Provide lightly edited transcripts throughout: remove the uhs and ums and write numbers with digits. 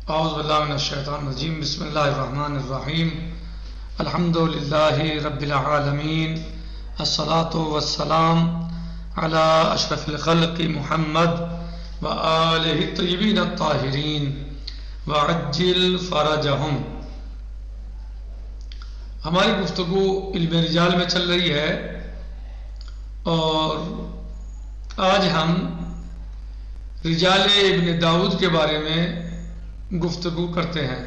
اعوذ باللہ من الشیطان الرجیم بسم اللہ الرحمن الرحیم الحمد للہ رب العالمین الصلاة والسلام علی اشرف الخلق محمد وآلہ الطیبین الطاہرین وعجل فرجہم۔ ہماری گفتگو علم رجال میں چل رہی ہے اور آج ہم رجال ابن داؤد کے بارے میں گفتگو کرتے ہیں۔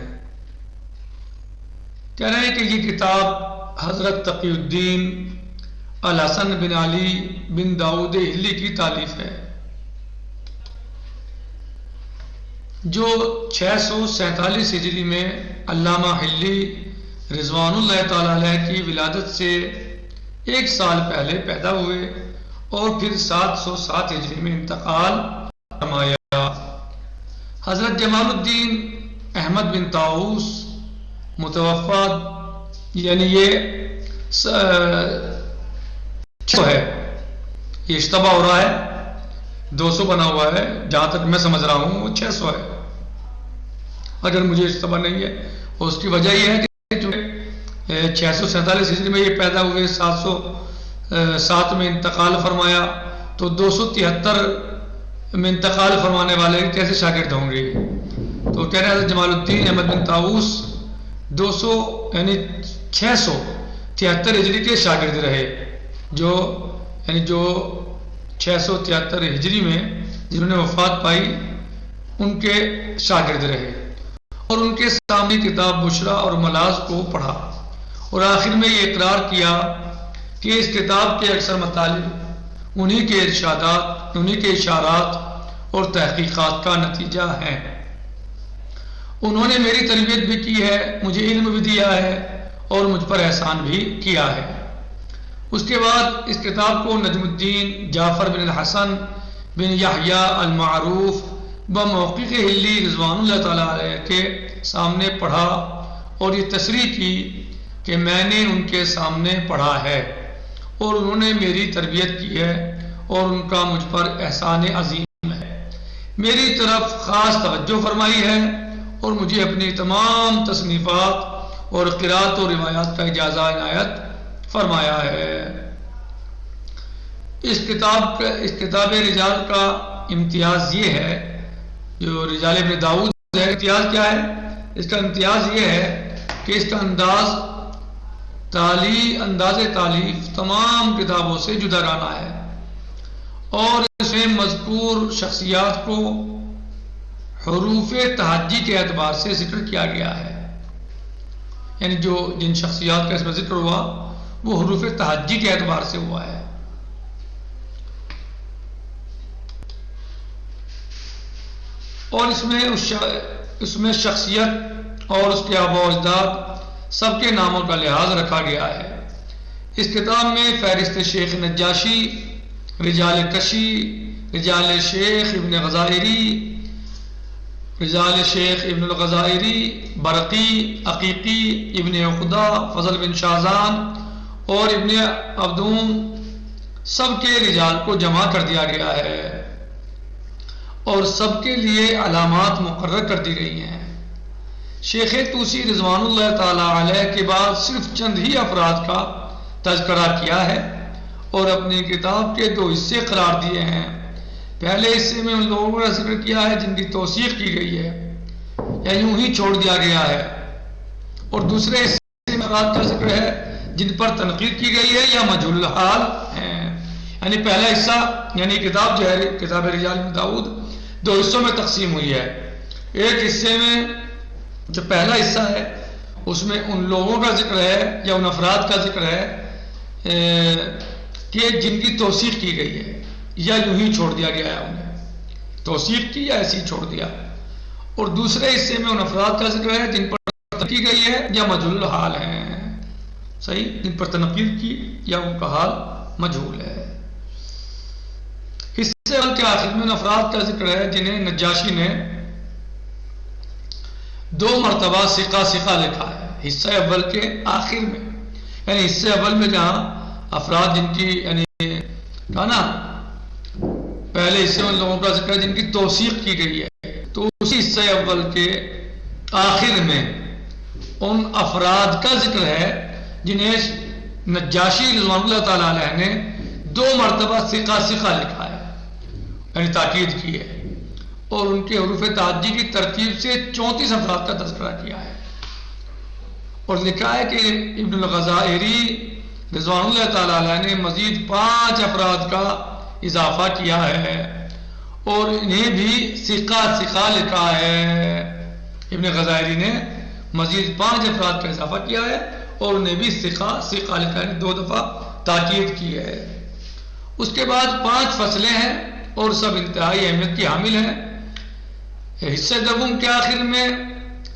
کہہ رہے ہیں کہ یہ کتاب حضرت تقی الدین الحسن بن علی بن داؤد ہلی کی تالیف ہے جو 647 ہجری میں علامہ ہلی رضوان اللہ تعالی علیہ کی ولادت سے ایک سال پہلے پیدا ہوئے اور پھر 707 ہجری میں انتقال فرمایا۔ حضرت جمال الدین احمد بن طاؤس متوفا، یعنی یہ ہے، یہ اشتباہ ہو رہا ہے، 200 بنا ہوا ہے، جہاں تک میں سمجھ رہا ہوں وہ 600 ہے، اگر مجھے اشتباہ نہیں ہے۔ اور اس کی وجہ یہ ہے کہ جو 647 ہجری میں یہ پیدا ہوئے، 707 میں انتقال فرمایا، تو 273 میں انتقال فرمانے والے کیسے شاگرد ہوں گے؟ تو کہہ رہے ہیں حضرت جمال الدین احمد بن طاؤس 200 یعنی 673 ہجری کے شاگرد رہے، جو 673 ہجری میں جنہوں نے وفات پائی ان کے شاگرد رہے، اور ان کے سامنے کتاب بشرا اور ملاز کو پڑھا، اور آخر میں یہ اقرار کیا کہ اس کتاب کے اکثر مطالب انہی کے ارشادات، انہی کے اشارات اور تحقیقات کا نتیجہ ہے۔ انہوں نے میری تربیت بھی کی ہے، مجھے علم بھی دیا ہے اور مجھ پر احسان بھی کیا ہے۔ اس کے بعد اس کتاب کو نجم الدین جعفر بن الحسن بن یحییٰ المعروف بموقع ہلی رضوان اللہ تعالیٰ علیہ کے سامنے پڑھا اور یہ تصریح کی کہ میں نے ان کے سامنے پڑھا ہے اور انہوں نے میری تربیت کی ہے اور ان کا مجھ پر احسان عظیم ہے، میری طرف خاص توجہ فرمائی ہے اور مجھے اپنی تمام تصنیفات اور قرات و روایات کا اجازہ عنایت فرمایا ہے۔ اس کتاب رجال کا امتیاز یہ ہے، جو رجال ابن داؤد ہے، امتیاز کیا ہے؟ اس کا امتیاز یہ ہے کہ اس کا انداز تالیف تمام کتابوں سے جداگانہ ہے، اور اس میں مذکور شخصیات کو حروف تہجی کے اعتبار سے ذکر کیا گیا ہے، یعنی جن شخصیات کا اس میں ذکر ہوا وہ حروف تہجی کے اعتبار سے ہوا ہے۔ اور اس میں شخصیت اور اس کے آباء و اجداد سب کے ناموں کا لحاظ رکھا گیا ہے۔ اس کتاب میں فہرست شیخ نجاشی، رجال کشی، رجال شیخ ابن غزائری، رجال شیخ ابن الغزائری، برقی، عقیقی، ابن عقدہ، فضل بن شاہزان اور ابن عبدون، سب کے رجال کو جمع کر دیا گیا ہے اور سب کے لیے علامات مقرر کر دی گئی ہیں۔ شیخ طوسی رضوان اللہ تعالی علیہ کے بعد صرف چند ہی افراد کا تذکرہ کیا ہے اور اپنی کتاب کے 2 حصے قرار دیے ہیں۔ پہلے حصے میں ان لوگوں کا ذکر کیا ہے جن کی توثیق کی گئی ہے یا یوں ہی چھوڑ دیا گیا ہے، اور دوسرے حصے میں افراد کا ذکر ہے جن پر تنقید کی گئی ہے یا مجہول الحال ہیں۔ یعنی پہلا حصہ، یعنی کتاب جو ہے کتاب رجال ابن داؤد 2 حصوں میں تقسیم ہوئی ہے۔ ایک حصے میں جو پہلا حصہ ہے اس میں ان لوگوں کا ذکر ہے یا ان افراد کا ذکر ہے کہ جن کی توثیق کی گئی ہے یا یوں ہی چھوڑ دیا گیا ہے، انہیں توثیق کی یا ایسی ہی چھوڑ دیا، اور دوسرے حصے میں ان افراد کا ذکر ہے جن پر تنقید کی گئی ہے یا مجہول حال ہیں، صحیح، جن پر تنقید کی یا ان کا حال مجہول ہے۔ حصے اول کے آخر میں ان افراد کا ذکر ہے جنہیں نجاشی نے 2 مرتبہ سقہ لکھا ہے، حصہ اول کے آخر میں، یعنی حصے اول میں جہاں افراد جن کی یعنی کہا نا پہلے حصے میں ان لوگوں کا ذکر ہے جن کی توثیق کی گئی ہے، تو اسی حصہ اول کے آخر میں ان افراد کا ذکر ہے جنہیں نجاشی رضوان اللہ تعالیٰ علیہ نے 2 مرتبہ ثقہ لکھا ہے، یعنی تاکید کی ہے، اور ان کے حروف تعجی کی ترتیب سے 34 افراد کا تذکرہ کیا ہے، اور لکھا ہے کہ ابن الغزائری رضوان اللہ تعالیٰ علیہ نے مزید 5 افراد کا اضافہ کیا ہے اور انہیں بھی ثقہ لکھا ہے۔ ابن غزائری نے مزید 5 افراد کا اضافہ کیا ہے اور انہیں بھی ثقہ لکھا ہے، 2 دفعہ تاکید کی ہے۔ اس کے بعد 5 فصلیں ہیں اور سب انتہائی اہمیت کی حامل ہیں۔ حصہ دوم کے آخر میں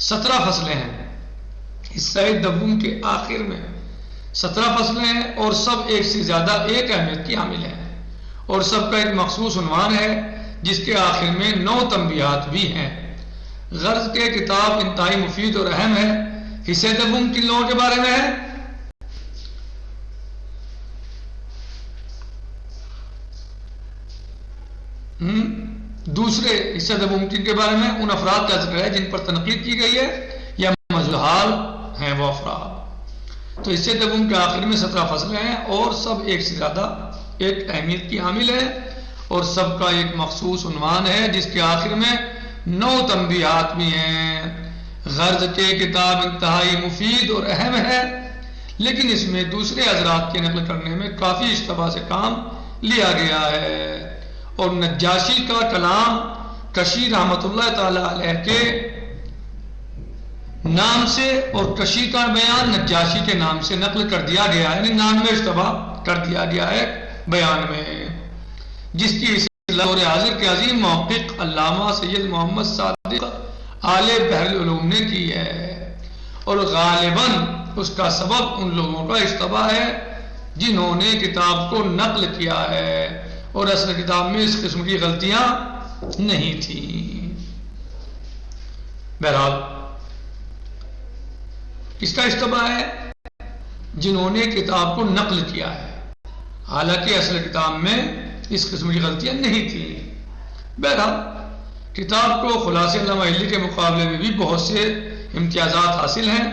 17 فصلیں ہیں، حصہ دوم کے آخر میں 17 فصلیں ہیں اور سب ایک سے زیادہ ایک اہمیت کی حامل ہیں، اور سب کا ایک مخصوص عنوان ہے جس کے آخر میں 9 تنبیہات بھی ہیں۔ غرض کے کتاب انتہائی مفید اور اہم ہے۔ حصہ دوم کن لوگوں کے بارے میں ہے؟ دوسرے حصہ دوم کن کے بارے میں؟ ان افراد کا ذکر ہے جن پر تنقید کی گئی ہے یا مجہول حال ہیں وہ افراد۔ تو حصہ دوم کے آخر میں 17 فصلیں ہیں اور سب ایک سے زیادہ ایک اہمیت کی حامل ہے اور سب کا ایک مخصوص عنوان ہے جس کے آخر میں 9 تنبیہات بھی ہیں۔ غرض کے کتاب انتہائی مفید اور اہم ہے، لیکن اس میں دوسرے حضرات کے نقل کرنے میں کافی اشتباہ سے کام لیا گیا ہے، اور نجاشی کا کلام کشی رحمت اللہ تعالی علیہ کے نام سے اور کشی کا بیان نجاشی کے نام سے نقل کر دیا گیا ہے، یعنی نام میں اشتباہ کر دیا گیا ہے بیان میں، جس کی دور حاضر کے عظیم محقق علامہ سید محمد صادق آل بحر العلوم نے کی ہے، اور غالباً اس کا سبب ان لوگوں کا اشتباہ ہے جنہوں نے کتاب کو نقل کیا ہے، اور اصل کتاب میں اس قسم کی غلطیاں نہیں تھیں۔ بہرحال کس کا اشتباہ ہے؟ جنہوں نے کتاب کو نقل کیا ہے، حالانکہ اصل کتاب میں اس قسم کی غلطیاں نہیں تھیں۔ بہرحال کتاب کو خلاصہ علامہ حلی کے مقابلے میں بھی بہت سے امتیازات حاصل ہیں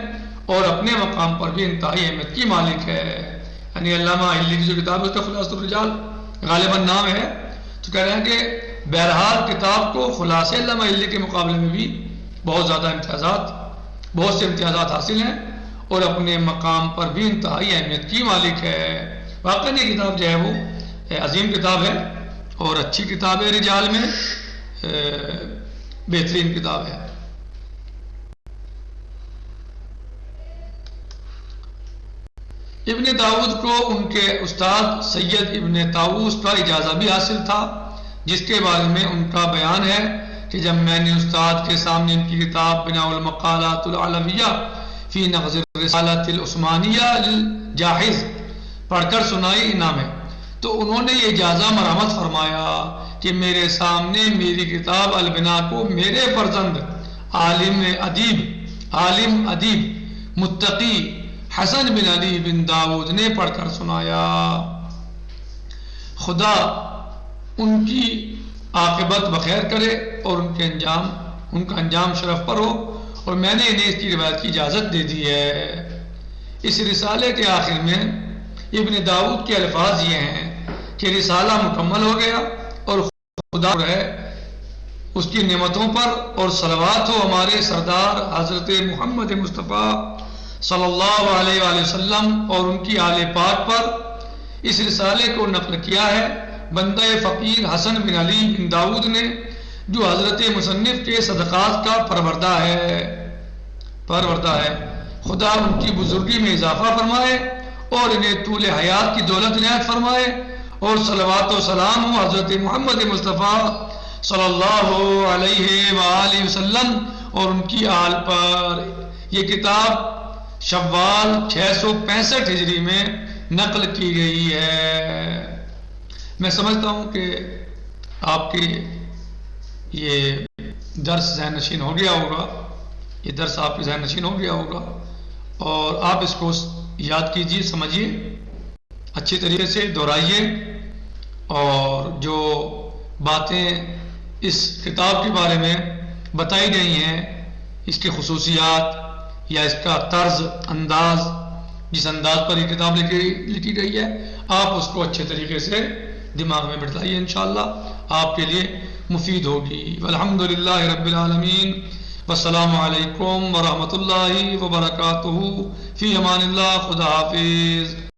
اور اپنے مقام پر بھی انتہائی اہمیت کی مالک ہے، یعنی علامہ حلی کی جو کتاب ہے اس کا خلاصۃ الرجال غالباً نام ہے، تو کہہ رہے ہیں کہ بہرحال کتاب کو خلاصہ علامہ حلی کے مقابلے میں بھی بہت سے امتیازات حاصل ہیں اور اپنے مقام پر بھی انتہائی اہمیت کی مالک ہے۔ واقعی یہ کتاب جو ہے وہ عظیم کتاب ہے اور اچھی کتاب ہے، رجال میں بہترین کتاب ہے۔ ابن داؤد کو ان کے استاد سید ابن طاووس کا اجازہ بھی حاصل تھا، جس کے بارے میں ان کا بیان ہے کہ جب میں نے استاد کے سامنے ان کی کتاب بناء المقالات العلویہ فی نقض الرسالۃ العثمانیہ للجاحظ پڑھ کر سنائی انعام ہے، تو انہوں نے یہ اجازہ مرحمت فرمایا کہ میرے سامنے میری کتاب البنا کو میرے فرزند عالم ادیب متقی حسن بن علی بن داؤد نے پڑھ کر سنایا۔ خدا ان کی عاقبت بخیر کرے اور ان کا انجام شرف پر ہو، اور میں نے انہیں اس کی روایت کی اجازت دے دی ہے۔ اس رسالے کے آخر میں ابن داؤد کے الفاظ یہ ہیں کہ رسالہ مکمل ہو گیا اور خدا ہے اس کی نعمتوں پر، اور صلوات ہو ہمارے سردار حضرت محمد مصطفیٰ صلی اللہ علیہ وآلہ وسلم اور ان کی آل پاک پر۔ اس رسالے کو نقل کیا ہے بندہ فقیر حسن بن علی بن داؤد نے، جو حضرت مصنف کے صدقات کا پروردہ ہے۔ خدا ان کی بزرگی میں اضافہ فرمائے اور انہیں طول حیات کی دولت عنایت فرمائے، اور صلوات و سلام ہو حضرت محمد مصطفیٰ صلی اللہ علیہ وآلہ وسلم اور ان کی آل پر۔ یہ کتاب شوال 665 ہجری میں نقل کی گئی ہے۔ میں سمجھتا ہوں کہ آپ کی یہ درس ذہن نشین ہو گیا ہوگا، یہ درس آپ کی ذہن نشین ہو گیا ہوگا، اور آپ اس کو یاد کیجئے، سمجھیے، اچھی طریقے سے دہرائیے، اور جو باتیں اس کتاب کے بارے میں بتائی گئی ہیں اس کی خصوصیات یا اس کا طرز انداز، جس انداز پر یہ کتاب لکھی گئی ہے، آپ اس کو اچھے طریقے سے دماغ میں بٹھائیے، انشاءاللہ آپ کے لیے مفید ہوگی۔ والحمدللہ رب العالمین، والسلام علیکم ورحمۃ اللہ وبرکاتہ، فی امان اللہ، خدا حافظ۔